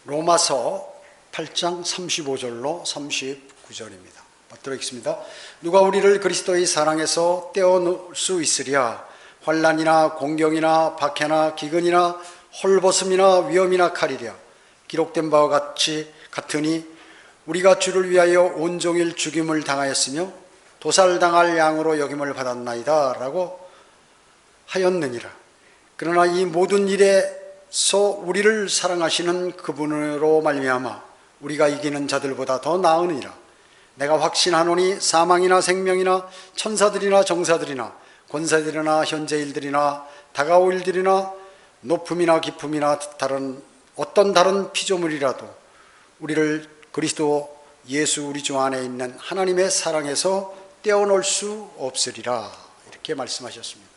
로마서 8장 35절로 39절입니다. 받들어 읽습니다. 누가 우리를 그리스도의 사랑에서 떼어놓을 수 있으랴. 환난이나 공경이나 박해나 기근이나 헐벗음이나 위험이나 칼이랴. 기록된 바와 같으니 우리가 주를 위하여 온종일 죽임을 당하였으며 도살당할 양으로 여김을 받았나이다 라고 하였느니라. 그러나 이 모든 일에서 우리를 사랑하시는 그분으로 말미암아 우리가 이기는 자들보다 더 나으니라. 내가 확신하노니 사망이나 생명이나 천사들이나 정사들이나 권세들이나 현재일들이나 다가올 일들이나 높음이나 깊음이나 어떤 다른 피조물이라도 우리를 그리스도 예수 우리 주 안에 있는 하나님의 사랑에서 떼어놓을 수 없으리라. 이렇게 말씀하셨습니다.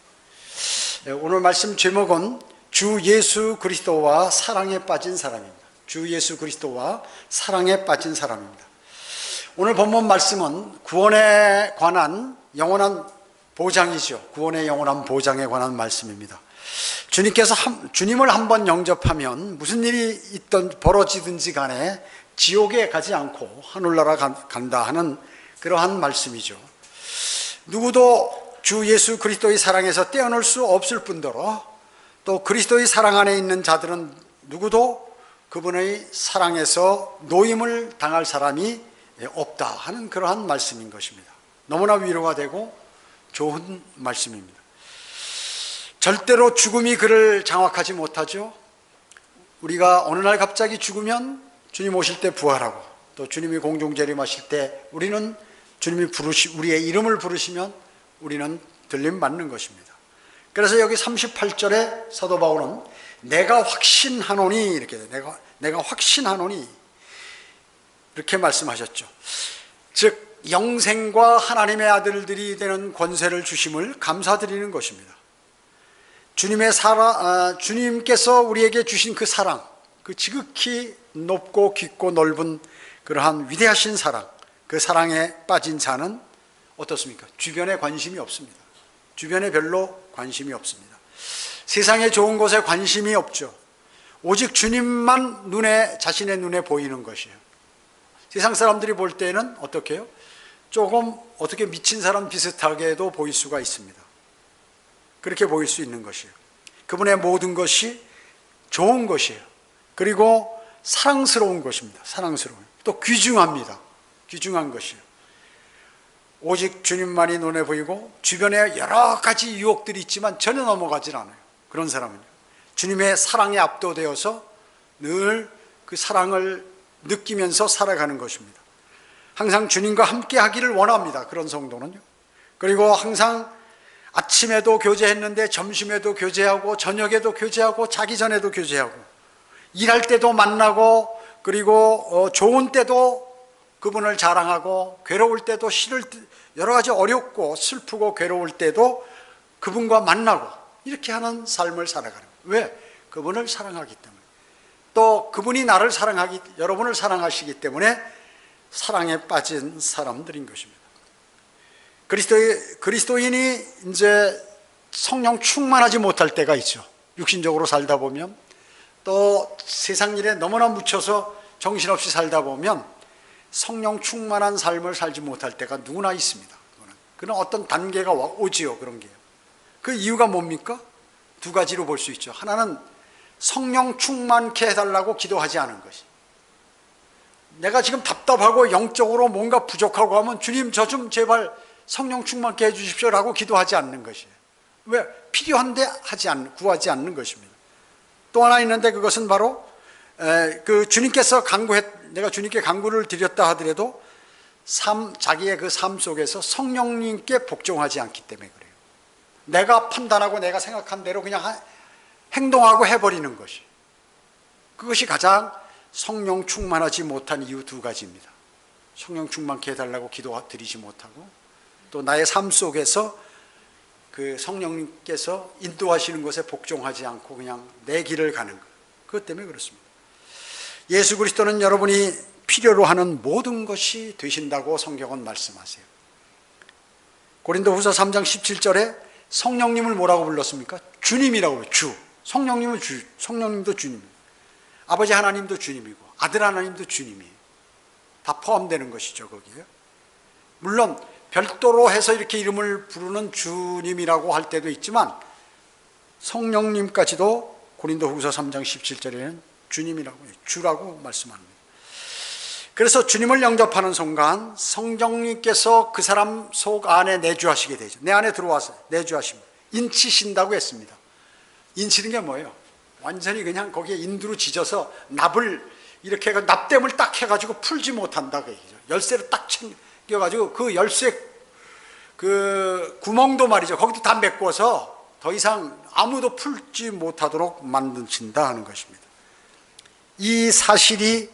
오늘 말씀 제목은 주 예수 그리스도와 사랑에 빠진 사람입니다. 주 예수 그리스도와 사랑에 빠진 사람입니다. 오늘 본문 말씀은 구원에 관한 영원한 보장이죠. 구원의 영원한 보장에 관한 말씀입니다. 주님을 한번 영접하면 무슨 일이 벌어지든지 간에 지옥에 가지 않고 하늘나라 간다 하는 그러한 말씀이죠. 누구도 주 예수 그리스도의 사랑에서 떼어놓을 수 없을 뿐더러 또 그리스도의 사랑 안에 있는 자들은 누구도 그분의 사랑에서 노임을 당할 사람이 없다 하는 그러한 말씀인 것입니다. 너무나 위로가 되고 좋은 말씀입니다. 절대로 죽음이 그를 장악하지 못하죠. 우리가 어느 날 갑자기 죽으면 주님 오실 때 부활하고 또 주님이 공중재림하실 때 우리는 주님이 우리의 이름을 부르시면 우리는 들림받는 것입니다. 그래서 여기 38절에 사도 바울은 내가 확신하노니 이렇게 내가 확신하노니 이렇게 말씀하셨죠. 즉 영생과 하나님의 아들들이 되는 권세를 주심을 감사드리는 것입니다. 주님께서 우리에게 주신 그 사랑, 그 지극히 높고 깊고 넓은 그러한 위대하신 사랑, 그 사랑에 빠진 자는 어떻습니까? 주변에 관심이 없습니다. 주변에 별로 관심이 없습니다. 세상에 좋은 것에 관심이 없죠. 오직 주님만 자신의 눈에 보이는 것이에요. 세상 사람들이 볼 때는 어떻게 해요? 조금 어떻게 미친 사람 비슷하게도 보일 수가 있습니다. 그렇게 보일 수 있는 것이에요. 그분의 모든 것이 좋은 것이에요. 그리고 사랑스러운 것입니다. 사랑스러운. 또 귀중합니다. 귀중한 것이에요. 오직 주님만이 눈에 보이고 주변에 여러 가지 유혹들이 있지만 전혀 넘어가질 않아요. 그런 사람은요. 주님의 사랑에 압도되어서 늘 그 사랑을 느끼면서 살아가는 것입니다. 항상 주님과 함께 하기를 원합니다. 그런 성도는요. 그리고 항상 아침에도 교제했는데 점심에도 교제하고 저녁에도 교제하고 자기 전에도 교제하고 일할 때도 만나고 그리고 좋은 때도 그분을 자랑하고 괴로울 때도 여러 가지 어렵고 슬프고 괴로울 때도 그분과 만나고 이렇게 하는 삶을 살아가는 거예요. 왜? 그분을 사랑하기 때문에. 또 그분이 여러분을 사랑하시기 때문에 사랑에 빠진 사람들인 것입니다. 그리스도인이 이제 성령 충만하지 못할 때가 있죠. 육신적으로 살다 보면 또 세상 일에 너무나 묻혀서 정신없이 살다 보면 성령 충만한 삶을 살지 못할 때가 누구나 있습니다. 그는 어떤 단계가 오지요. 그런 게요. 그 이유가 뭡니까? 두 가지로 볼 수 있죠. 하나는 성령 충만케 해달라고 기도하지 않은 것이. 내가 지금 답답하고 영적으로 뭔가 부족하고 하면 주님 저 좀 제발 성령 충만케 해주십시오 라고 기도하지 않는 것이에요. 왜? 필요한데 구하지 않는 것입니다. 또 하나 있는데 그것은 바로 내가 주님께 간구를 드렸다 하더라도 자기의 그 삶 속에서 성령님께 복종하지 않기 때문에 그래요. 내가 판단하고 내가 생각한 대로 그냥 행동하고 해버리는 것이. 그것이 가장 성령 충만하지 못한 이유 두 가지입니다. 성령 충만케 해달라고 기도드리지 못하고 또 나의 삶 속에서 그 성령님께서 인도하시는 것에 복종하지 않고 그냥 내 길을 가는 것. 그것 때문에 그렇습니다. 예수 그리스도는 여러분이 필요로 하는 모든 것이 되신다고 성경은 말씀하세요. 고린도후서 3장 17절에 성령님을 뭐라고 불렀습니까? 주님이라고 해요. 주. 성령님도 주님. 아버지 하나님도 주님이고 아들 하나님도 주님이에요. 다 포함되는 것이죠, 거기에. 물론 별도로 해서 이렇게 이름을 부르는 주님이라고 할 때도 있지만 성령님까지도 고린도후서 3장 17절에는 주님이라고 해요. 주라고 말씀합니다. 그래서 주님을 영접하는 순간 성령님께서 그 사람 속 안에 내주하시게 되죠. 내 안에 들어와서 내주하십니다. 인치신다고 했습니다. 인치는 게 뭐예요? 완전히 그냥 거기에 인두로 지져서 납을 이렇게 납땜을 딱 해가지고 풀지 못한다 그 얘기죠. 열쇠를 딱 챙겨가지고 그 열쇠 그 구멍도 말이죠. 거기도 다 메꿔서 더 이상 아무도 풀지 못하도록 만드신다 하는 것입니다. 이 사실이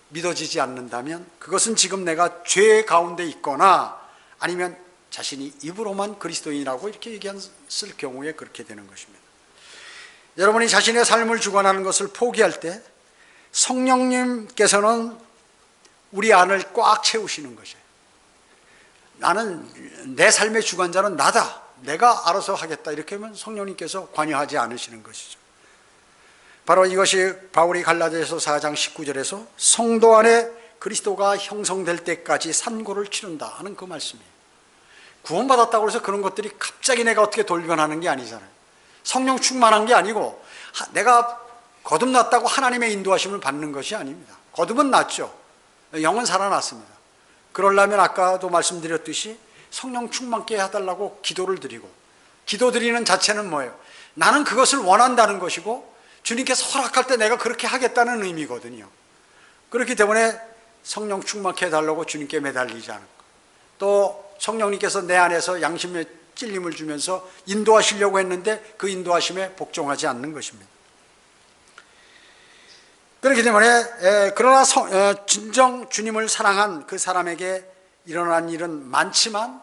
믿어지지 않는다면 그것은 지금 내가 죄 가운데 있거나 아니면 자신이 입으로만 그리스도인이라고 이렇게 얘기했을 경우에 그렇게 되는 것입니다. 여러분이 자신의 삶을 주관하는 것을 포기할 때 성령님께서는 우리 안을 꽉 채우시는 것이에요. 나는 내 삶의 주관자는 나다. 내가 알아서 하겠다. 이렇게 하면 성령님께서 관여하지 않으시는 것이죠. 바로 이것이 바울이 갈라디아서 4장 19절에서 성도 안에 그리스도가 형성될 때까지 산고를 치른다 하는 그 말씀이에요. 구원받았다고 해서 그런 것들이 갑자기 내가 어떻게 돌변하는 게 아니잖아요. 성령 충만한 게 아니고 내가 거듭났다고 하나님의 인도하심을 받는 것이 아닙니다. 거듭은 났죠. 영은 살아났습니다. 그러려면 아까도 말씀드렸듯이 성령 충만케 해달라고 기도를 드리고, 기도 드리는 자체는 뭐예요? 나는 그것을 원한다는 것이고 주님께서 허락할 때 내가 그렇게 하겠다는 의미거든요. 그렇기 때문에 성령 충만케 해달라고 주님께 매달리지 않은 것, 또 성령님께서 내 안에서 양심의 찔림을 주면서 인도하시려고 했는데 그 인도하심에 복종하지 않는 것입니다. 그렇기 때문에 그러나 진정 주님을 사랑한 그 사람에게 일어난 일은 많지만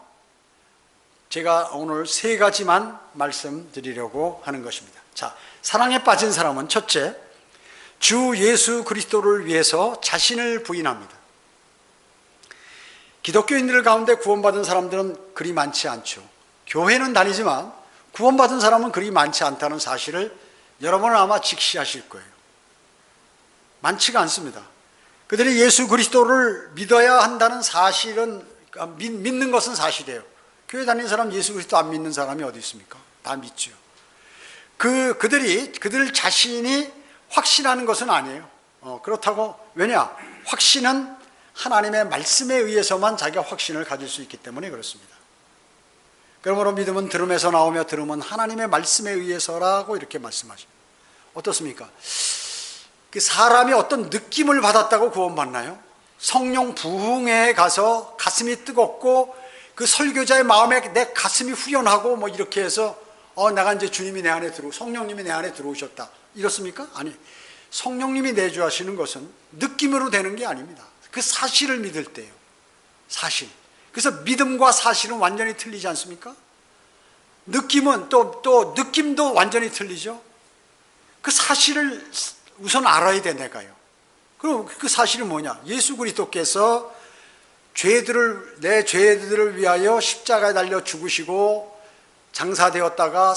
제가 오늘 세 가지만 말씀드리려고 하는 것입니다. 자, 사랑에 빠진 사람은 첫째, 주 예수 그리스도를 위해서 자신을 부인합니다. 기독교인들 가운데 구원받은 사람들은 그리 많지 않죠. 교회는 다니지만 구원받은 사람은 그리 많지 않다는 사실을 여러분은 아마 직시하실 거예요. 많지가 않습니다. 그들이 예수 그리스도를 믿어야 한다는 사실은, 믿는 것은 사실이에요. 교회 다니는 사람 예수 그리스도 안 믿는 사람이 어디 있습니까? 다 믿죠. 그들 자신이 확신하는 것은 아니에요. 그렇다고, 왜냐? 확신은 하나님의 말씀에 의해서만 자기가 확신을 가질 수 있기 때문에 그렇습니다. 그러므로 믿음은 들음에서 나오며 들음은 하나님의 말씀에 의해서라고 이렇게 말씀하십니다. 어떻습니까? 그 사람이 어떤 느낌을 받았다고 구원받나요? 성령 부흥회에 가서 가슴이 뜨겁고 그 설교자의 마음에 내 가슴이 후련하고 뭐 이렇게 해서 내가 이제 주님이 내 안에 성령님이 내 안에 들어오셨다. 이렇습니까? 아니, 성령님이 내주하시는 것은 느낌으로 되는 게 아닙니다. 그 사실을 믿을 때요. 사실. 그래서 믿음과 사실은 완전히 틀리지 않습니까? 느낌은 또 느낌도 완전히 틀리죠. 그 사실을 우선 알아야 돼, 내가요. 그럼 그 사실이 뭐냐? 예수 그리스도께서 내 죄들을 위하여 십자가에 달려 죽으시고 장사되었다가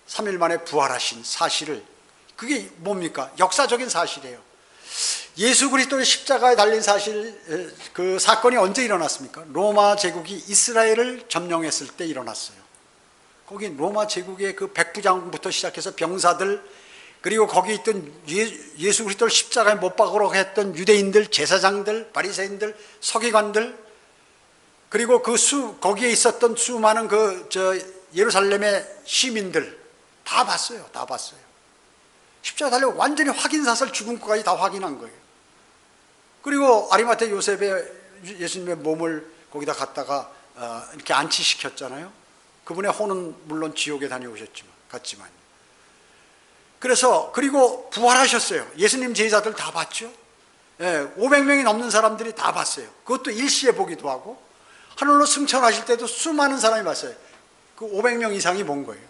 3일 만에 부활하신 사실을, 그게 뭡니까? 역사적인 사실이에요. 예수 그리스도의 십자가에 달린 사실, 그 사건이 언제 일어났습니까? 로마 제국이 이스라엘을 점령했을 때 일어났어요. 거기 로마 제국의 그 백부장부터 시작해서 병사들, 그리고 거기 있던 예수 그리스도를 십자가에 못 박으려고 했던 유대인들, 제사장들, 바리새인들, 서기관들, 그리고 거기에 있었던 수많은 예루살렘의 시민들 다 봤어요. 다 봤어요. 십자가 달려 완전히 확인사설 죽은 것까지 다 확인한 거예요. 그리고 아리마테 요셉의 예수님의 몸을 거기다 갖다가 이렇게 안치시켰잖아요. 그분의 혼은 물론 지옥에 갔지만. 그래서 그리고 부활하셨어요. 예수님 제자들 다 봤죠. 500명이 넘는 사람들이 다 봤어요. 그것도 일시에 보기도 하고 하늘로 승천하실 때도 수많은 사람이 봤어요. 그 500명 이상이 본 거예요.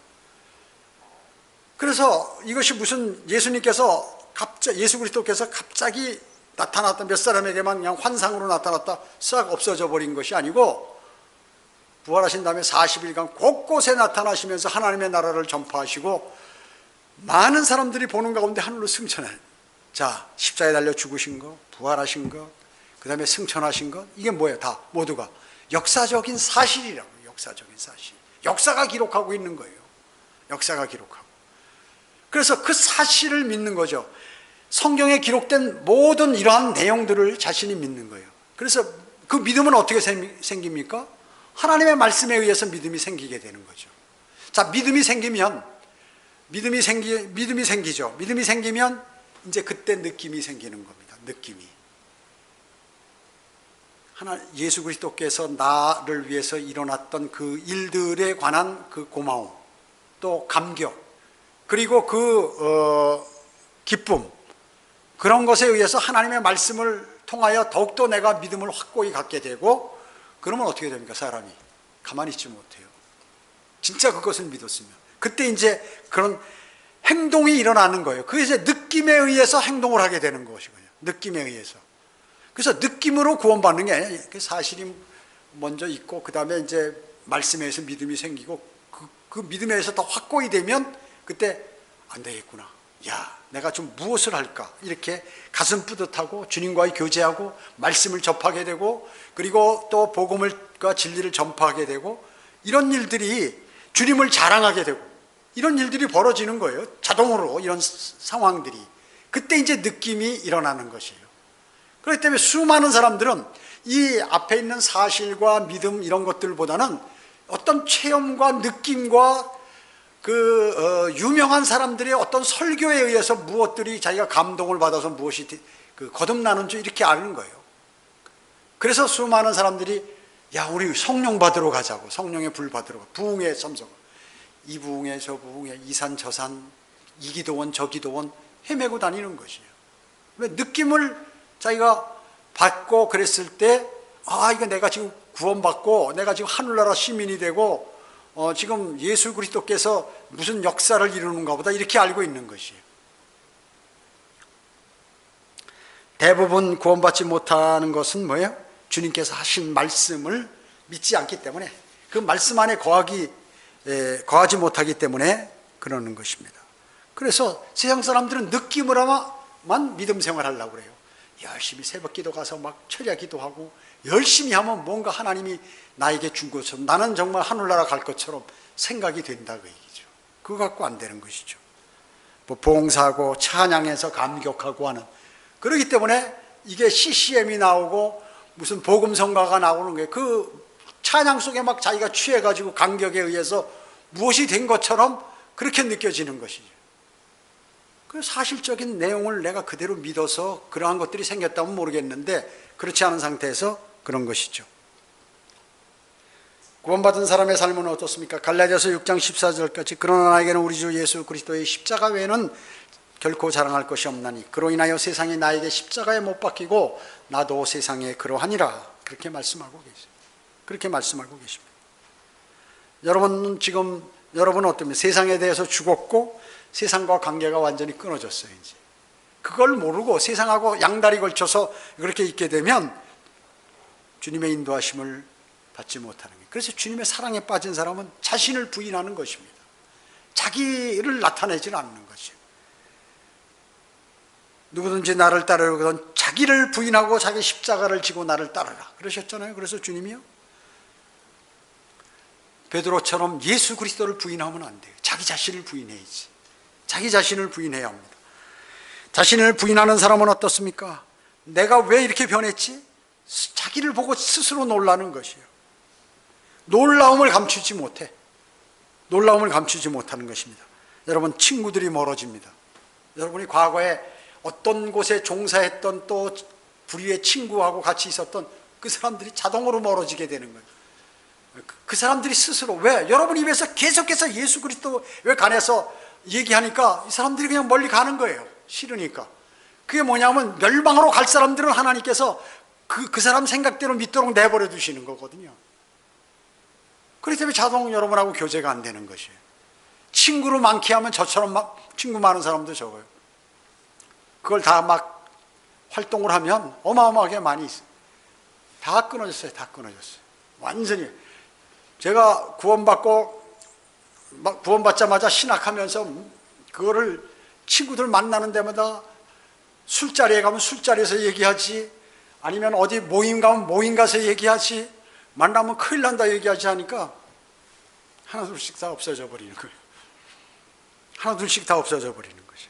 그래서 이것이 무슨 예수 그리스도께서 갑자기 나타났다, 몇 사람에게만 그냥 환상으로 나타났다 싹 없어져 버린 것이 아니고 부활하신 다음에 40일간 곳곳에 나타나시면서 하나님의 나라를 전파하시고 많은 사람들이 보는 가운데 하늘로 승천해 자, 십자가에 달려 죽으신 것, 부활하신 것, 그 다음에 승천하신 것, 이게 뭐예요? 다 모두가 역사적인 사실이라고. 역사적인 사실. 역사가 기록하고 있는 거예요. 역사가 기록하고. 그래서 그 사실을 믿는 거죠. 성경에 기록된 모든 이러한 내용들을 자신이 믿는 거예요. 그래서 그 믿음은 어떻게 생깁니까? 하나님의 말씀에 의해서 믿음이 생기게 되는 거죠. 자, 믿음이 생기죠. 믿음이 생기면 이제 그때 느낌이 생기는 겁니다. 느낌이. 예수 그리스도께서 나를 위해서 일어났던 그 일들에 관한 그 고마움, 또 감격, 그리고 그 기쁨, 그런 것에 의해서 하나님의 말씀을 통하여 더욱더 내가 믿음을 확고히 갖게 되고, 그러면 어떻게 됩니까? 사람이 가만히 있지 못해요. 진짜 그것을 믿었으면 그때 이제 그런 행동이 일어나는 거예요. 그게 이제 느낌에 의해서 행동을 하게 되는 것이거든요. 느낌에 의해서. 그래서 느낌으로 구원받는 게 아니라 사실이 먼저 있고, 그 다음에 이제 말씀에 의해서 믿음이 생기고, 그 믿음에 의해서 더 확고히 되면 그때 안 되겠구나. 야, 내가 좀 무엇을 할까? 이렇게 가슴 뿌듯하고 주님과의 교제하고 말씀을 접하게 되고, 그리고 또 복음과 진리를 전파하게 되고, 이런 일들이 주님을 자랑하게 되고, 이런 일들이 벌어지는 거예요. 자동으로 이런 상황들이. 그때 이제 느낌이 일어나는 것이에요. 그렇기 때문에 수많은 사람들은 이 앞에 있는 사실과 믿음 이런 것들보다는 어떤 체험과 느낌과 유명한 사람들의 어떤 설교에 의해서 무엇들이 자기가 감동을 받아서 무엇이 거듭나는 줄 이렇게 아는 거예요. 그래서 수많은 사람들이 야, 우리 성령 받으러 가자고, 성령의 불 받으러 가, 부흥의 참석, 이 부흥회 저 부흥회, 이 산 저 산, 이 기도원 저 기도원 헤매고 다니는 것이에요. 왜? 느낌을 자기가 받고 그랬을 때, 아, 이거 내가 지금 구원받고 내가 지금 하늘나라 시민이 되고 지금 예수 그리스도께서 무슨 역사를 이루는가 보다, 이렇게 알고 있는 것이에요. 대부분 구원받지 못하는 것은 뭐예요? 주님께서 하신 말씀을 믿지 않기 때문에, 그 말씀 안에 거하지 못하기 때문에 그러는 것입니다. 그래서 세상 사람들은 느낌으로만 믿음 생활하려고 그래요. 열심히 새벽 기도 가서 막 철야 기도하고 열심히 하면 뭔가 하나님이 나에게 준 것처럼, 나는 정말 하늘나라 갈 것처럼 생각이 된다, 그 얘기죠. 그거 갖고 안 되는 것이죠. 뭐 봉사하고 찬양해서 감격하고 하는, 그렇기 때문에 이게 CCM이 나오고 무슨 복음성가가 나오는 거예요. 그 찬양 속에 막 자기가 취해가지고 감격에 의해서 무엇이 된 것처럼 그렇게 느껴지는 것이죠. 그 사실적인 내용을 내가 그대로 믿어서 그러한 것들이 생겼다면 모르겠는데, 그렇지 않은 상태에서 그런 것이죠. 구원받은 사람의 삶은 어떻습니까? 갈라디아서 6장 14절까지 그러나 나에게는 우리 주 예수 그리스도의 십자가 외에는 결코 자랑할 것이 없나니 그로 인하여 세상이 나에게 십자가에 못 박히고 나도 세상에 그러하니라. 그렇게 말씀하고 계세요. 그렇게 말씀하고 계십니다. 여러분은 지금, 여러분은 어떻습니까? 세상에 대해서 죽었고 세상과 관계가 완전히 끊어졌어요. 이제 그걸 모르고 세상하고 양다리 걸쳐서 그렇게 있게 되면 주님의 인도하심을 받지 못하는 거예요. 그래서 주님의 사랑에 빠진 사람은 자신을 부인하는 것입니다. 자기를 나타내지는 않는 것이에요. 누구든지 나를 따르거든 자기를 부인하고 자기 십자가를 지고 나를 따르라 그러셨잖아요. 그래서 주님이요, 베드로처럼 예수 그리스도를 부인하면 안 돼요. 자기 자신을 부인해야지. 자기 자신을 부인해야 합니다. 자신을 부인하는 사람은 어떻습니까? 내가 왜 이렇게 변했지? 자기를 보고 스스로 놀라는 것이에요. 놀라움을 감추지 못해. 놀라움을 감추지 못하는 것입니다. 여러분, 친구들이 멀어집니다. 여러분이 과거에 어떤 곳에 종사했던 또 불의의 친구하고 같이 있었던 그 사람들이 자동으로 멀어지게 되는 거예요. 그 사람들이 스스로, 왜? 여러분 입에서 계속해서 예수 그리스도에 관해서 얘기하니까 이 사람들이 그냥 멀리 가는 거예요. 싫으니까. 그게 뭐냐면 멸망으로 갈 사람들은 하나님께서 그 사람 생각대로 믿도록 내버려 두시는 거거든요. 그렇기 때문에 자동 여러분하고 교제가 안 되는 것이에요. 친구를 많게 하면 저처럼 막 친구 많은 사람도 적어요. 그걸 다 막 활동을 하면 어마어마하게 많이 있어요. 다 끊어졌어요. 다 끊어졌어요. 완전히. 제가 구원받자마자 신학하면서 그거를 친구들 만나는 데마다 술자리에 가면 술자리에서 얘기하지, 아니면 어디 모임 가면 모임 가서 얘기하지, 만나면 큰일 난다 얘기하지 하니까 하나 둘씩 다 없어져 버리는 거예요. 하나 둘씩 다 없어져 버리는 거죠.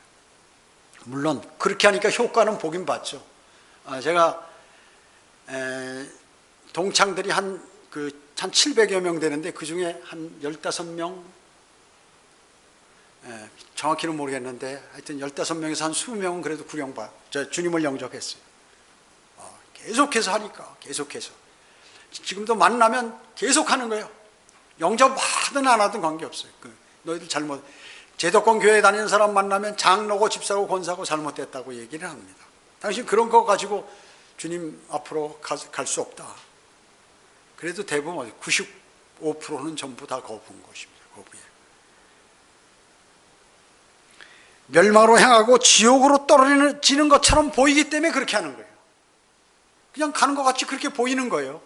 물론 그렇게 하니까 효과는 보긴 봤죠. 제가 동창들이 한 700여 명 되는데 그 중에 한 15명, 정확히는 모르겠는데 하여튼 15명에서 한 20명은 그래도 주님을 영접했어요. 계속해서 하니까, 계속해서. 지금도 만나면 계속 하는 거예요. 영접하든 안 하든 관계없어요. 너희들 제도권 교회에 다니는 사람 만나면 장로고 집사고 권사고 잘못됐다고 얘기를 합니다. 당신 그런 거 가지고 주님 앞으로 갈 수 없다. 그래도 대부분 95%는 전부 다 거부인 것입니다. 거부예요. 멸망으로 향하고 지옥으로 떨어지는 것처럼 보이기 때문에 그렇게 하는 거예요. 그냥 가는 것 같이 그렇게 보이는 거예요.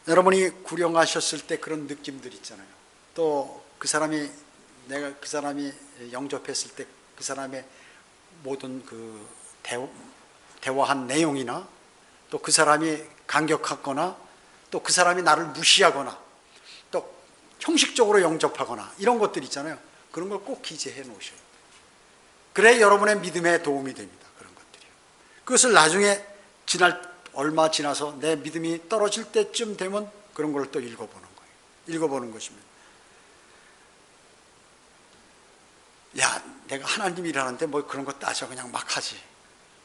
여러분이 구령하셨을 때 그런 느낌들 있잖아요. 또 내가 그 사람이 영접했을 때 그 사람의 모든 대화한 내용이나 또 그 사람이 강격하거나 또 그 사람이 나를 무시하거나 또 형식적으로 영접하거나 이런 것들 있잖아요. 그런 걸 꼭 기재해 놓으셔야 돼요. 그래 여러분의 믿음에 도움이 됩니다. 그런 것들이요. 그것을 나중에 얼마 지나서 내 믿음이 떨어질 때쯤 되면 그런 걸 또 읽어보는 거예요. 읽어보는 것입니다. 야, 내가 하나님 일하는데 뭐 그런 거 따져 그냥 막 하지.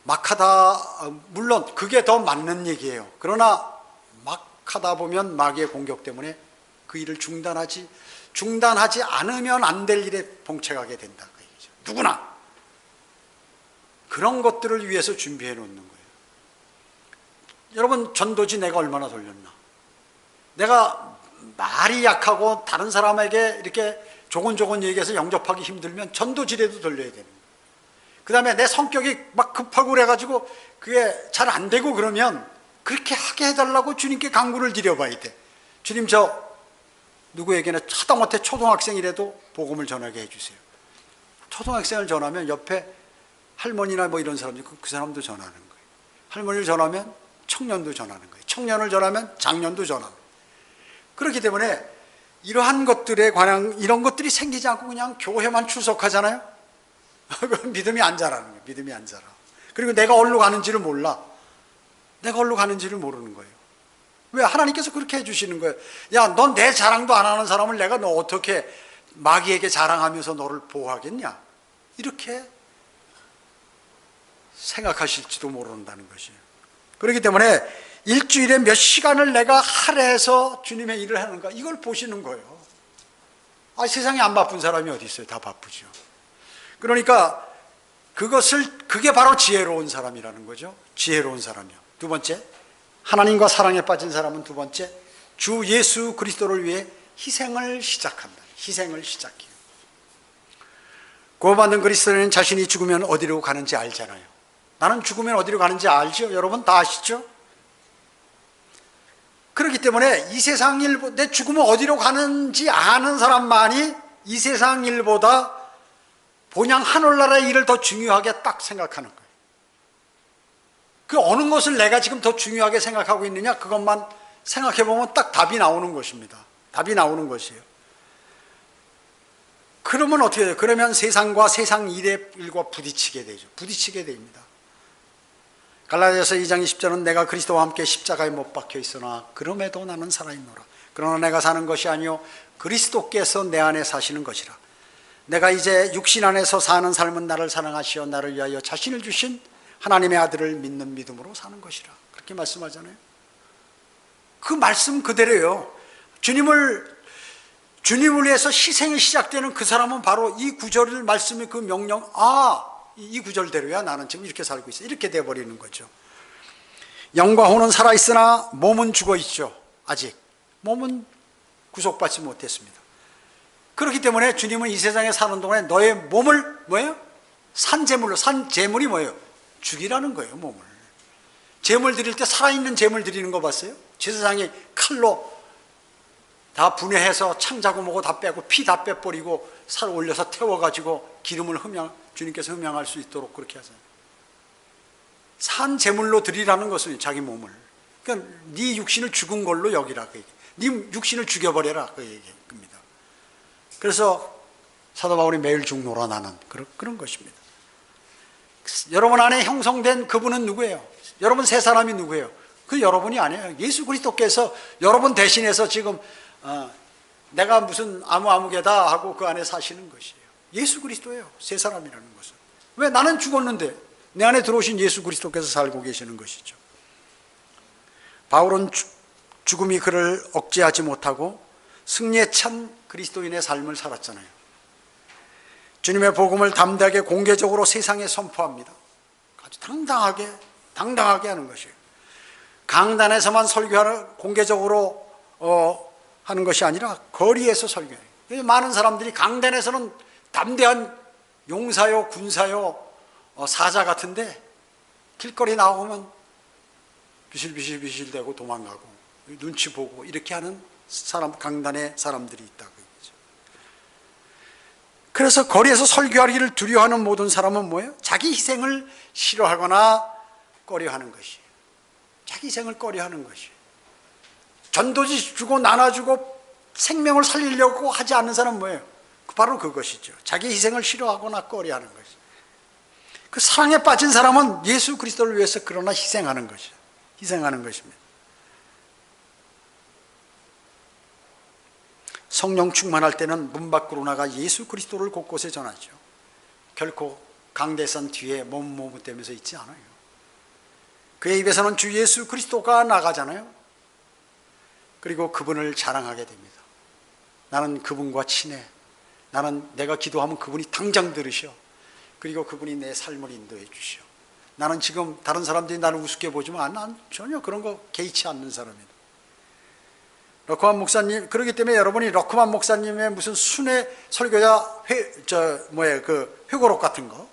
막 하다, 물론 그게 더 맞는 얘기예요. 그러나 막 하다 보면 마귀의 공격 때문에 그 일을 중단하지 않으면 안 될 일에 봉착하게 된다. 그 얘기죠. 누구나. 그런 것들을 위해서 준비해 놓는 거예요. 여러분, 전도지 내가 얼마나 돌렸나. 내가 말이 약하고 다른 사람에게 이렇게 조곤조곤 얘기해서 영접하기 힘들면 전도지라도 돌려야 되는 거예요. 그 다음에 내 성격이 막 급하고 그래가지고 그게 잘 안 되고 그러면 그렇게 하게 해달라고 주님께 간구를 드려봐야 돼. 주님, 저 누구에게나 하다못해 초등학생이라도 복음을 전하게 해주세요. 초등학생을 전하면 옆에 할머니나 뭐 이런 사람들, 그 사람도 전하는 거예요. 할머니를 전하면 청년도 전하는 거예요. 청년을 전하면 장년도 전하는 거예요. 그렇기 때문에 이러한 것들에 관한 이런 것들이 생기지 않고 그냥 교회만 출석하잖아요. 믿음이 안 자라는 거예요. 믿음이 안 자라. 그리고 내가 어디로 가는지를 몰라. 내가 어디로 가는지를 모르는 거예요. 왜? 하나님께서 그렇게 해주시는 거예요. 야, 넌 내 자랑도 안 하는 사람을 내가 너 어떻게 마귀에게 자랑하면서 너를 보호하겠냐? 이렇게 생각하실지도 모른다는 것이에요. 그렇기 때문에 일주일에 몇 시간을 내가 할애해서 주님의 일을 하는가, 이걸 보시는 거예요. 세상에 안 바쁜 사람이 어디 있어요? 다 바쁘죠. 그러니까 그게 바로 지혜로운 사람이라는 거죠. 지혜로운 사람이요. 두 번째, 하나님과 사랑에 빠진 사람은 두 번째, 주 예수 그리스도를 위해 희생을 시작한다. 희생을 시작해요. 구원받는 그리스도인은 자신이 죽으면 어디로 가는지 알잖아요. 나는 죽으면 어디로 가는지 알죠? 여러분 다 아시죠? 그렇기 때문에 이 세상 일, 내 죽으면 어디로 가는지 아는 사람만이 이 세상 일보다 본향 하늘나라의 일을 더 중요하게 딱 생각하는 거예요. 그 어느 것을 내가 지금 더 중요하게 생각하고 있느냐, 그것만 생각해 보면 딱 답이 나오는 것입니다. 답이 나오는 것이에요. 그러면 어떻게 돼요? 그러면 세상과 세상 일과 부딪히게 되죠. 부딪히게 됩니다. 갈라디아서 2장 20절은 내가 그리스도와 함께 십자가에 못 박혀 있으나 그럼에도 나는 살아있노라. 그러나 내가 사는 것이 아니요 그리스도께서 내 안에 사시는 것이라. 내가 이제 육신 안에서 사는 삶은 나를 사랑하시어 나를 위하여 자신을 주신 하나님의 아들을 믿는 믿음으로 사는 것이라. 그렇게 말씀하잖아요. 그 말씀 그대로예요. 주님을 위해서 희생이 시작되는 그 사람은 바로 이 구절을 말씀의 그 명령, 이 구절대로야 나는 지금 이렇게 살고 있어. 이렇게 돼버리는 거죠. 영과 혼은 살아있으나 몸은 죽어있죠. 아직 몸은 구속받지 못했습니다. 그렇기 때문에 주님은 이 세상에 사는 동안에 너의 몸을 뭐예요? 산재물이 뭐예요? 죽이라는 거예요. 몸을. 재물 드릴 때 살아있는 재물 드리는 거 봤어요? 제사장이 칼로 다 분해해서 창자고 뭐고 다 빼고 피 다 빼버리고 살 올려서 태워가지고 기름을 주님께서 흠양할 수 있도록 그렇게 하잖아요. 산 제물로 드리라는 것은 자기 몸을. 그러니까 네 육신을 죽은 걸로 여기라. 그 얘기. 네 육신을 죽여버려라. 그 얘기입니다. 그래서 사도 바울이 매일 죽노라 나는 그런 것입니다. 여러분 안에 형성된 그분은 누구예요? 여러분 세 사람이 누구예요? 그 여러분이 아니에요. 예수 그리스도께서 여러분 대신해서 지금 내가 무슨 아무개다 하고 그 안에 사시는 것이에요. 예수 그리스도예요. 세 사람이라는 것은. 왜? 나는 죽었는데 내 안에 들어오신 예수 그리스도께서 살고 계시는 것이죠. 바울은 죽음이 그를 억제하지 못하고 승리에 찬 그리스도인의 삶을 살았잖아요. 주님의 복음을 담대하게 공개적으로 세상에 선포합니다. 아주 당당하게 하는 것이에요. 강단에서만 설교하는 공개적으로 하는 것이 아니라 거리에서 설교해요. 많은 사람들이 강단에서는 담대한 용사요, 군사요, 사자 같은데 길거리 나오면 비실비실대고 도망가고 눈치 보고 이렇게 하는 강단의 사람들이 있다고 얘기죠. 그래서 거리에서 설교하기를 두려워하는 모든 사람은 뭐예요? 자기 희생을 싫어하거나 꺼려하는 것이에요. 자기 희생을 꺼려하는 것이에요. 전도지 주고 나눠주고 생명을 살리려고 하지 않는 사람은 뭐예요? 바로 그것이죠. 자기 희생을 싫어하거나 꺼려하는 것이죠. 그 사랑에 빠진 사람은 예수 그리스도를 위해서 그러나 희생하는 것이죠. 희생하는 것입니다. 성령 충만할 때는 문 밖으로 나가 예수 그리스도를 곳곳에 전하죠. 결코 강대산 뒤에 머뭇머뭇대면서 있지 않아요. 그의 입에서는 주 예수 그리스도가 나가잖아요. 그리고 그분을 자랑하게 됩니다. 나는 그분과 친해. 나는 내가 기도하면 그분이 당장 들으셔. 그리고 그분이 내 삶을 인도해 주시오. 나는 지금 다른 사람들이 나를 우습게 보지만 난 전혀 그런 거 개의치 않는 사람이다. 러크만 목사님, 그렇기 때문에 여러분이 러크만 목사님의 무슨 순회 설교자 회고록 같은 거,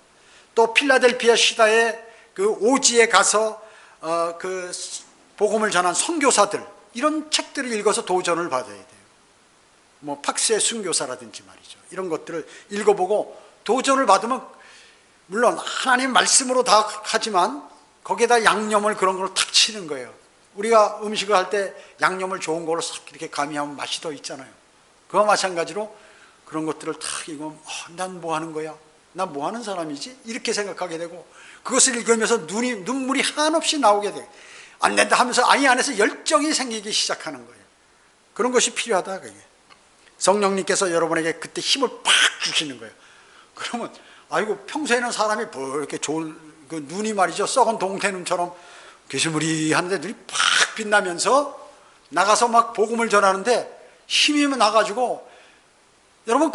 또 필라델피아 시다의 그 오지에 가서 그 복음을 전한 선교사들, 이런 책들을 읽어서 도전을 받아야 돼요. 뭐 팍스의 순교사라든지 말이죠. 이런 것들을 읽어보고 도전을 받으면 물론 하나님 말씀으로 다 하지만 거기에다 양념을 그런 걸 탁 치는 거예요. 우리가 음식을 할 때 양념을 좋은 걸로 싹 이렇게 가미하면 맛이 더 있잖아요. 그와 마찬가지로 그런 것들을 탁 읽으면 난 뭐 하는 거야? 난 뭐 하는 사람이지? 이렇게 생각하게 되고 그것을 읽으면서 눈물이 한없이 나오게 돼요. 안 된다 하면서 이 안에서 열정이 생기기 시작하는 거예요. 그런 것이 필요하다. 그게. 성령님께서 여러분에게 그때 힘을 팍 주시는 거예요. 그러면 아이고 평소에는 사람이 뭐 이렇게 좋은 그 눈이 말이죠, 썩은 동태눈처럼 괴스무리한데 눈이 팍 빛나면서 나가서 막 복음을 전하는데 힘이 나가지고 여러분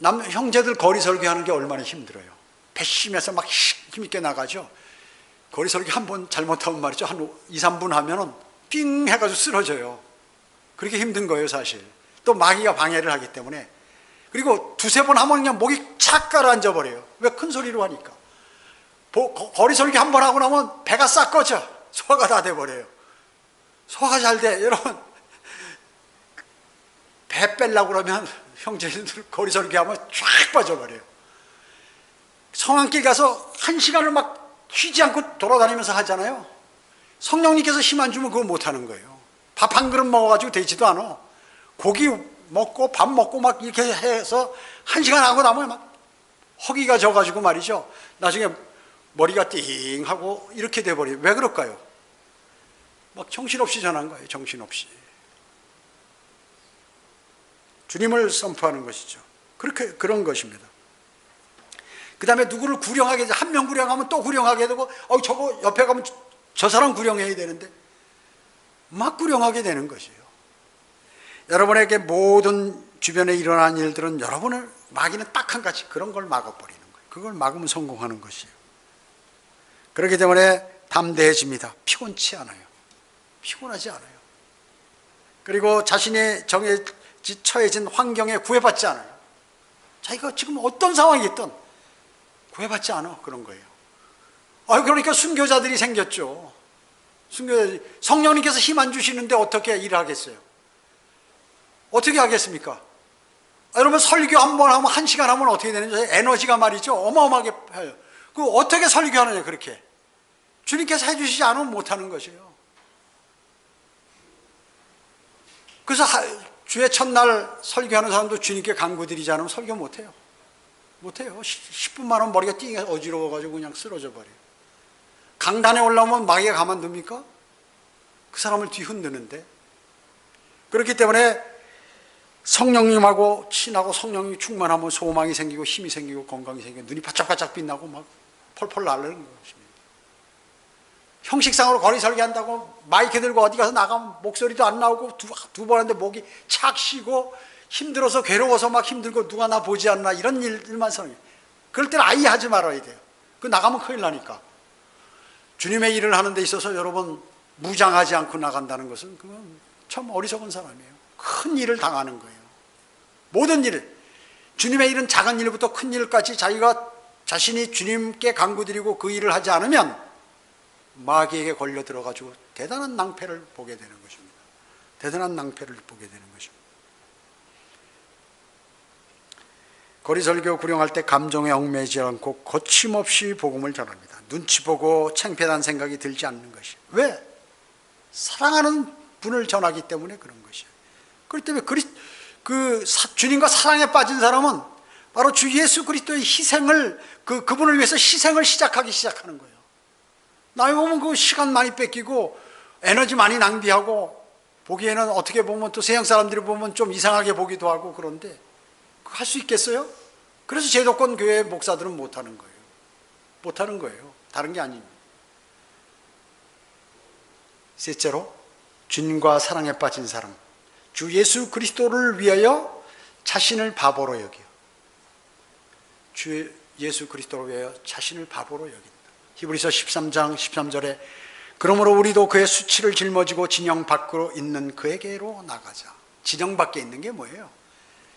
형제들 거리 설교하는 게 얼마나 힘들어요. 배심해서 막 힘있게 나가죠. 거리 설교 한 번 잘못하면 말이죠, 한 2, 3분 하면은 삥 해가지고 쓰러져요. 그렇게 힘든 거예요 사실. 또 마귀가 방해를 하기 때문에. 그리고 두세 번 하면 그냥 목이 착 가라앉아 버려요. 왜? 큰 소리로 하니까. 거리 설교 한 번 하고 나면 배가 싹 꺼져. 소화가 다 돼버려요. 소화가 잘 돼. 여러분 배 빼려고 그러면 형제들 거리 설교하면 쫙 빠져버려요. 성안길 가서 1시간을 막 쉬지 않고 돌아다니면서 하잖아요. 성령님께서 힘 안 주면 그거 못하는 거예요. 밥 한 그릇 먹어가지고 되지도 않아. 고기 먹고 밥 먹고 막 이렇게 해서 1시간 하고 나면 막 허기가 져가지고 말이죠, 나중에 머리가 띵하고 이렇게 돼버려요. 왜 그럴까요? 막 정신없이 전한 거예요. 정신없이. 주님을 선포하는 것이죠. 그런 것입니다. 그 다음에 누구를 구령하게, 한 명 구령하면 또 구령하게 되고, 저거 옆에 가면 저 사람 구령해야 되는데, 막 구령하게 되는 것이에요. 여러분에게 모든 주변에 일어난 일들은 여러분을 마귀는 딱 한 가지, 그런 걸 막아버리는 거예요. 그걸 막으면 성공하는 것이에요. 그렇기 때문에 담대해집니다. 피곤치 않아요. 피곤하지 않아요. 그리고 자신의 처해진 환경에 구애받지 않아요. 자기가 지금 어떤 상황이 있든 구애받지 않아. 그런 거예요. 그러니까 순교자들이 생겼죠. 순교자들이. 성령님께서 힘 안 주시는데 어떻게 일을 하겠어요? 어떻게 하겠습니까? 여러분 설교 한 번 하면 1시간 하면 어떻게 되는지 에너지가 말이죠 어마어마하게 해요. 그 어떻게 설교하느냐 그렇게 주님께서 해주시지 않으면 못하는 것이에요. 그래서 주의 첫날 설교하는 사람도 주님께 간구드리지 않으면 설교 못해요. 10분만 하면 머리가 띵해 어지러워가지고 그냥 쓰러져 버려요. 강단에 올라오면 마귀가 가만둡니까? 그 사람을 뒤흔드는데. 그렇기 때문에 성령님하고 친하고 성령님 충만하면 소망이 생기고 힘이 생기고 건강이 생기고 눈이 바짝바짝 빛나고 막 펄펄 날르는 것입니다. 형식상으로 거리 설교한다고 마이크 들고 어디 가서 나가면 목소리도 안 나오고 두 번 하는데 목이 착 쉬고 힘들어서 괴로워서 막 힘들고 누가 나 보지 않나 이런 일만 생겨요. 그럴 때는 아예 하지 말아야 돼요. 그 나가면 큰일 나니까. 주님의 일을 하는 데 있어서 여러분 무장하지 않고 나간다는 것은 그건 참 어리석은 사람이에요. 큰 일을 당하는 거예요. 모든 일, 주님의 일은 작은 일부터 큰 일까지 자신이 주님께 간구드리고 그 일을 하지 않으면 마귀에게 걸려 들어가지고 대단한 낭패를 보게 되는 것입니다. 대단한 낭패를 보게 되는 것입니다. 거리설교 구령할 때 감정에 얽매이지 않고 거침없이 복음을 전합니다. 눈치 보고 창피하다는 생각이 들지 않는 것이. 왜? 사랑하는 분을 전하기 때문에 그런 것이에요. 그렇기 때문에 주님과 사랑에 빠진 사람은 바로 주 예수 그리스도의 희생을 그분을 위해서 희생을 시작하는 거예요. 나이 보면 그 시간 많이 뺏기고 에너지 많이 낭비하고 보기에는 어떻게 보면 또 세상 사람들이 보면 좀 이상하게 보기도 하고 그런데 할 수 있겠어요? 그래서 제도권 교회 목사들은 못하는 거예요. 못하는 거예요. 다른 게 아닙니다. 셋째로 주님과 사랑에 빠진 사람, 주 예수 그리스도를 위하여 자신을 바보로 여겨요. 주 예수 그리스도를 위하여 자신을 바보로 여긴다. 히브리서 13장 13절에 그러므로 우리도 그의 수치를 짊어지고 진영 밖으로 있는 그에게로 나가자. 진영 밖에 있는 게 뭐예요?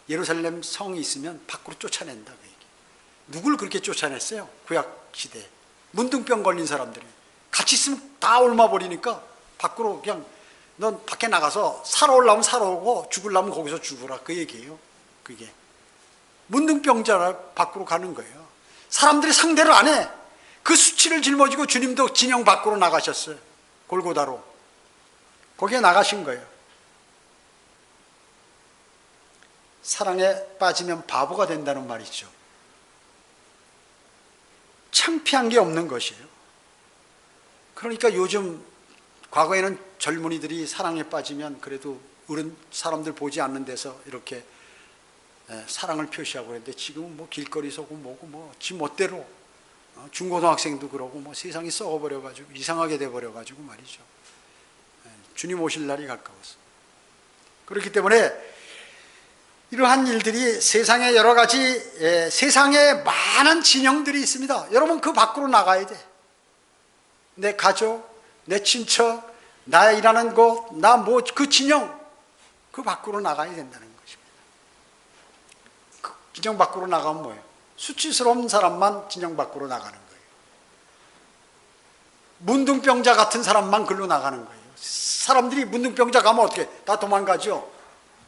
예루살렘 성이 있으면 밖으로 쫓아낸다 그 얘기. 누굴 그렇게 쫓아냈어요? 구약 시대에 문둥병 걸린 사람들이 같이 있으면 다 옮아버리니까 밖으로 그냥 넌 밖에 나가서 살아오려면 살아오고 죽으려면 거기서 죽으라 그 얘기예요. 그게 문둥병자라 밖으로 가는 거예요. 사람들이 상대를 안 해. 그 수치를 짊어지고 주님도 진영 밖으로 나가셨어요. 골고다로 거기에 나가신 거예요. 사랑에 빠지면 바보가 된다는 말이죠. 창피한 게 없는 것이에요. 그러니까 요즘 과거에는 젊은이들이 사랑에 빠지면 그래도 어른 사람들 보지 않는 데서 이렇게 사랑을 표시하고 그랬는데 지금은 뭐 길거리서고 뭐고 뭐 지 멋대로 중고등학생도 그러고 뭐 세상이 썩어버려가지고 이상하게 돼버려가지고 말이죠. 주님 오실 날이 가까웠어. 그렇기 때문에 이러한 일들이 세상에 여러 가지 세상에 많은 진영들이 있습니다. 여러분 그 밖으로 나가야 돼. 내 가족, 내 친척, 나 일하는 곳, 나 뭐 그 진영 그 밖으로 나가야 된다는 것입니다. 그 진영 밖으로 나가면 뭐예요? 수치스러운 사람만 진영 밖으로 나가는 거예요. 문둥병자 같은 사람만 글로 나가는 거예요. 사람들이 문둥병자 가면 어떻게 다 도망가죠.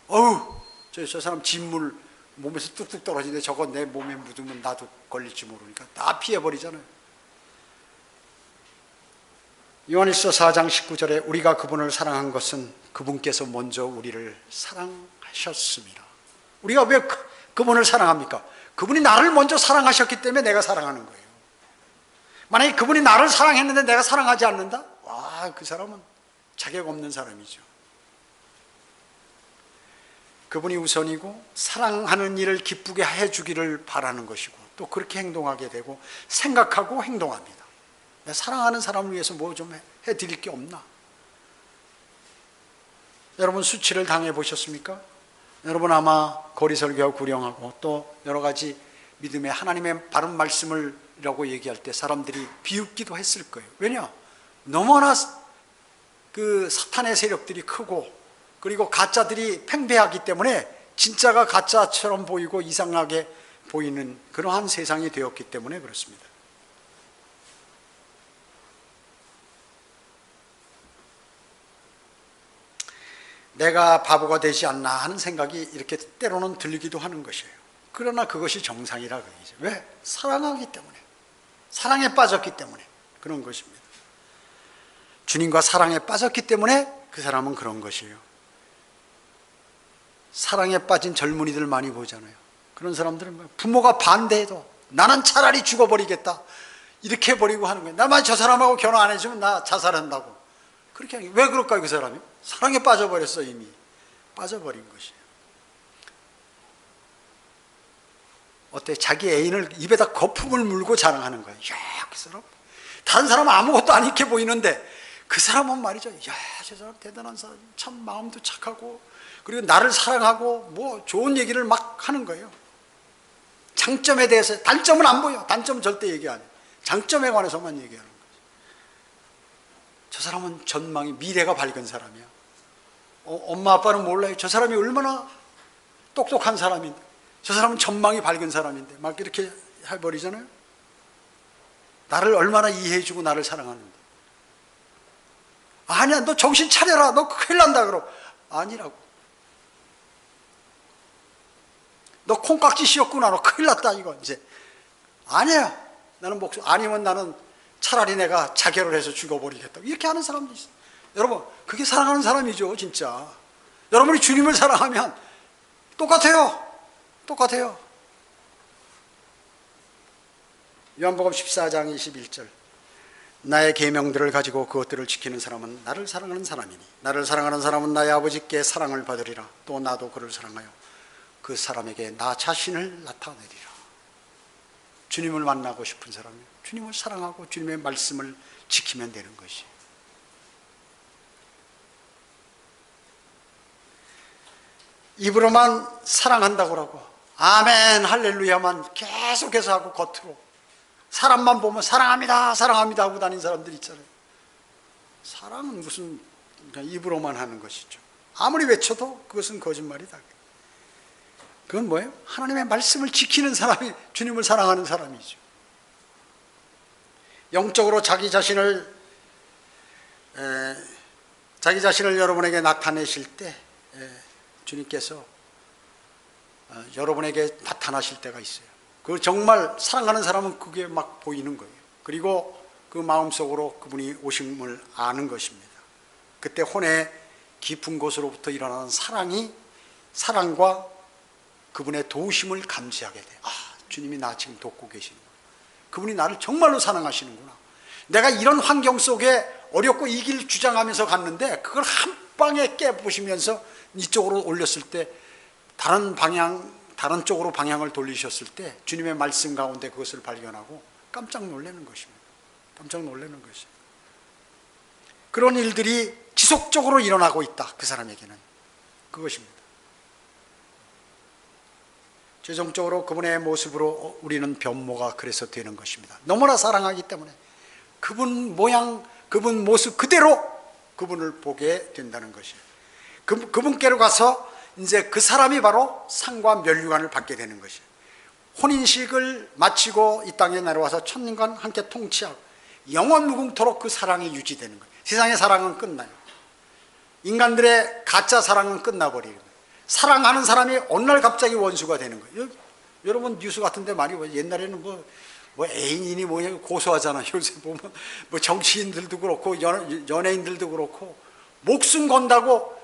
어우 저 사람 진물 몸에서 뚝뚝 떨어지는데 저거 내 몸에 묻으면 나도 걸릴지 모르니까 다 피해버리잖아요. 요한일서 4장 19절에 우리가 그분을 사랑한 것은 그분께서 먼저 우리를 사랑하셨습니다. 우리가 왜 그분을 사랑합니까? 그분이 나를 먼저 사랑하셨기 때문에 내가 사랑하는 거예요. 만약에 그분이 나를 사랑했는데 내가 사랑하지 않는다? 와, 그 사람은 자격 없는 사람이죠. 그분이 우선이고 사랑하는 일을 기쁘게 해주기를 바라는 것이고 또 그렇게 행동하게 되고 생각하고 행동합니다. 내가 사랑하는 사람을 위해서 뭐 좀 해드릴 게 없나? 여러분 수치를 당해보셨습니까? 여러분 아마 거리설교하고 구령하고 또 여러 가지 믿음의 하나님의 바른 말씀을이라고 얘기할 때 사람들이 비웃기도 했을 거예요. 왜냐? 너무나 그 사탄의 세력들이 크고 그리고 가짜들이 팽배하기 때문에 진짜가 가짜처럼 보이고 이상하게 보이는 그러한 세상이 되었기 때문에 그렇습니다. 내가 바보가 되지 않나 하는 생각이 이렇게 때로는 들기도 하는 것이에요. 그러나 그것이 정상이라 그러죠. 왜? 사랑하기 때문에, 사랑에 빠졌기 때문에 그런 것입니다. 주님과 사랑에 빠졌기 때문에 그 사람은 그런 것이에요. 사랑에 빠진 젊은이들 많이 보잖아요. 그런 사람들은 부모가 반대해도 나는 차라리 죽어버리겠다 이렇게 해버리고 하는 거예요. 나만 저 사람하고 결혼 안 해주면 나 자살한다고. 그렇게 하는 거예요. 왜 그럴까요? 그 사람이 사랑에 빠져버렸어. 이미 빠져버린 것이에요. 어때? 자기 애인을 입에다 거품을 물고 자랑하는 거예요. 야, 그 사람 다른 사람은 아무것도 안 익혀 보이는데 그 사람은 말이죠. 야, 저 사람 대단한 사람, 참 마음도 착하고 그리고 나를 사랑하고 뭐 좋은 얘기를 막 하는 거예요. 장점에 대해서. 단점은 안 보여. 단점은 절대 얘기 안 해요. 장점에 관해서만 얘기하는 거죠. 저 사람은 전망이, 미래가 밝은 사람이야. 엄마 아빠는 몰라요. 저 사람이 얼마나 똑똑한 사람인데, 저 사람은 전망이 밝은 사람인데 막 이렇게 해버리잖아요. 나를 얼마나 이해해주고 나를 사랑하는데. 아니야, 너 정신 차려라, 너 큰일 난다. 그러 아니라고. 너 콩깍지 씌웠구나, 너 큰일 났다. 이거 이제 아니야. 나는 목숨 아니면 나는 차라리 내가 자결을 해서 죽어버리겠다. 이렇게 하는 사람도 있어요. 여러분, 그게 사랑하는 사람이죠. 진짜 여러분이 주님을 사랑하면 똑같아요. 똑같아요. 요한복음 14장 21절. 나의 계명들을 가지고 그것들을 지키는 사람은 나를 사랑하는 사람이니 나를 사랑하는 사람은 나의 아버지께 사랑을 받으리라. 또 나도 그를 사랑하여 그 사람에게 나 자신을 나타내리라. 주님을 만나고 싶은 사람이 주님을 사랑하고 주님의 말씀을 지키면 되는 것이. 입으로만 사랑한다고 하고 아멘 할렐루야만 계속해서 하고 겉으로 사람만 보면 사랑합니다 사랑합니다 하고 다니는 사람들 있잖아요. 사랑은 무슨 입으로만 하는 것이죠. 아무리 외쳐도 그것은 거짓말이다. 그건 뭐예요? 하나님의 말씀을 지키는 사람이 주님을 사랑하는 사람이죠. 영적으로 자기 자신을 여러분에게 나타내실 때 주님께서 여러분에게 나타나실 때가 있어요. 그 정말 사랑하는 사람은 그게 막 보이는 거예요. 그리고 그 마음속으로 그분이 오심을 아는 것입니다. 그때 혼의 깊은 곳으로부터 일어나는 사랑과 그분의 도우심을 감지하게 돼요. 아, 주님이 나 지금 돕고 계시는구나. 그분이 나를 정말로 사랑하시는구나. 내가 이런 환경 속에 어렵고 이 길 주장하면서 갔는데 그걸 한 방에 깨부시면서 이쪽으로 올렸을 때 다른 쪽으로 방향을 돌리셨을 때 주님의 말씀 가운데 그것을 발견하고 깜짝 놀라는 것입니다. 깜짝 놀라는 것이에요. 그런 일들이 지속적으로 일어나고 있다. 그 사람에게는 그것입니다. 최종적으로 그분의 모습으로 우리는 변모가 그래서 되는 것입니다. 너무나 사랑하기 때문에 그분 모양, 그분 모습 그대로 그분을 보게 된다는 것이에요. 그분께로 가서 이제 그 사람이 바로 상과 면류관을 받게 되는 것이에요. 혼인식을 마치고 이 땅에 내려와서 천년간 함께 통치하고 영원 무궁토록 그 사랑이 유지되는 거예요. 세상의 사랑은 끝나요. 인간들의 가짜 사랑은 끝나버리는 거예요. 사랑하는 사람이 어느 날 갑자기 원수가 되는 거예요. 여러분 뉴스 같은 데 많이 봐요. 옛날에는 뭐 애인이니 뭐냐 고소하잖아요. 요새 보면 뭐 정치인들도 그렇고 연예인들도 그렇고 목숨 건다고.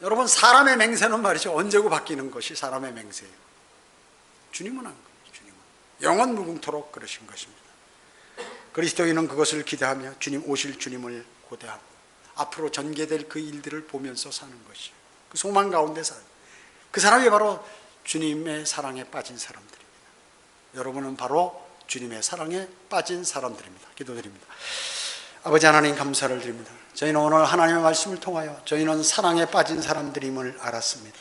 여러분 사람의 맹세는 말이죠. 언제고 바뀌는 것이 사람의 맹세예요. 주님은 안 그래요. 주님은 영원 무궁토록 그러신 것입니다. 그리스도인은 그것을 기대하며 주님 오실 주님을 고대하고 앞으로 전개될 그 일들을 보면서 사는 것이에요. 그 소망 가운데 사는 그 사람이 바로 주님의 사랑에 빠진 사람들입니다. 여러분은 바로 주님의 사랑에 빠진 사람들입니다. 기도드립니다. 아버지 하나님 감사를 드립니다. 저희는 오늘 하나님의 말씀을 통하여 저희는 사랑에 빠진 사람들임을 알았습니다.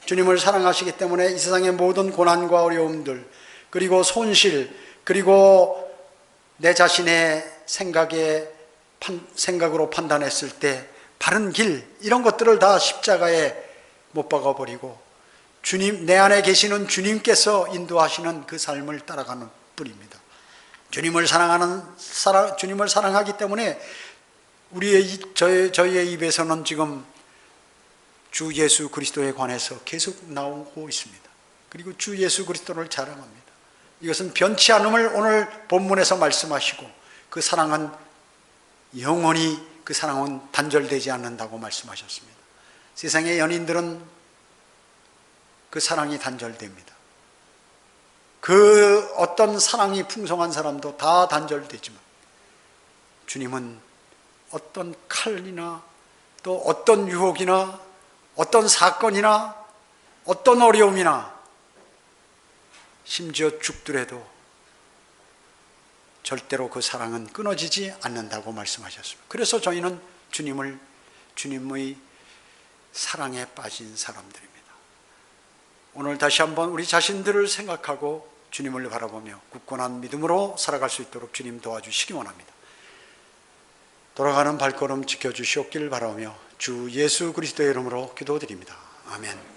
주님을 사랑하시기 때문에 이 세상의 모든 고난과 어려움들 그리고 손실 그리고 내 자신의 생각으로 판단했을 때 바른 길 이런 것들을 다 십자가에 못 박아버리고 주님 내 안에 계시는 주님께서 인도하시는 그 삶을 따라가는 뿐입니다. 주님을 사랑하기 때문에 저희의 입에서는 지금 주 예수 그리스도에 관해서 계속 나오고 있습니다. 그리고 주 예수 그리스도를 자랑합니다. 이것은 변치 않음을 오늘 본문에서 말씀하시고, 그 사랑은 영원히, 그 사랑은 단절되지 않는다고 말씀하셨습니다. 세상의 연인들은 그 사랑이 단절됩니다. 그 어떤 사랑이 풍성한 사람도 다 단절되지만, 주님은 어떤 칼이나 또 어떤 유혹이나 어떤 사건이나 어떤 어려움이나 심지어 죽더라도 절대로 그 사랑은 끊어지지 않는다고 말씀하셨습니다. 그래서 저희는 주님의 사랑에 빠진 사람들입니다. 오늘 다시 한번 우리 자신들을 생각하고 주님을 바라보며 굳건한 믿음으로 살아갈 수 있도록 주님 도와주시기 원합니다. 돌아가는 발걸음 지켜주시옵길 바라며 주 예수 그리스도의 이름으로 기도드립니다. 아멘.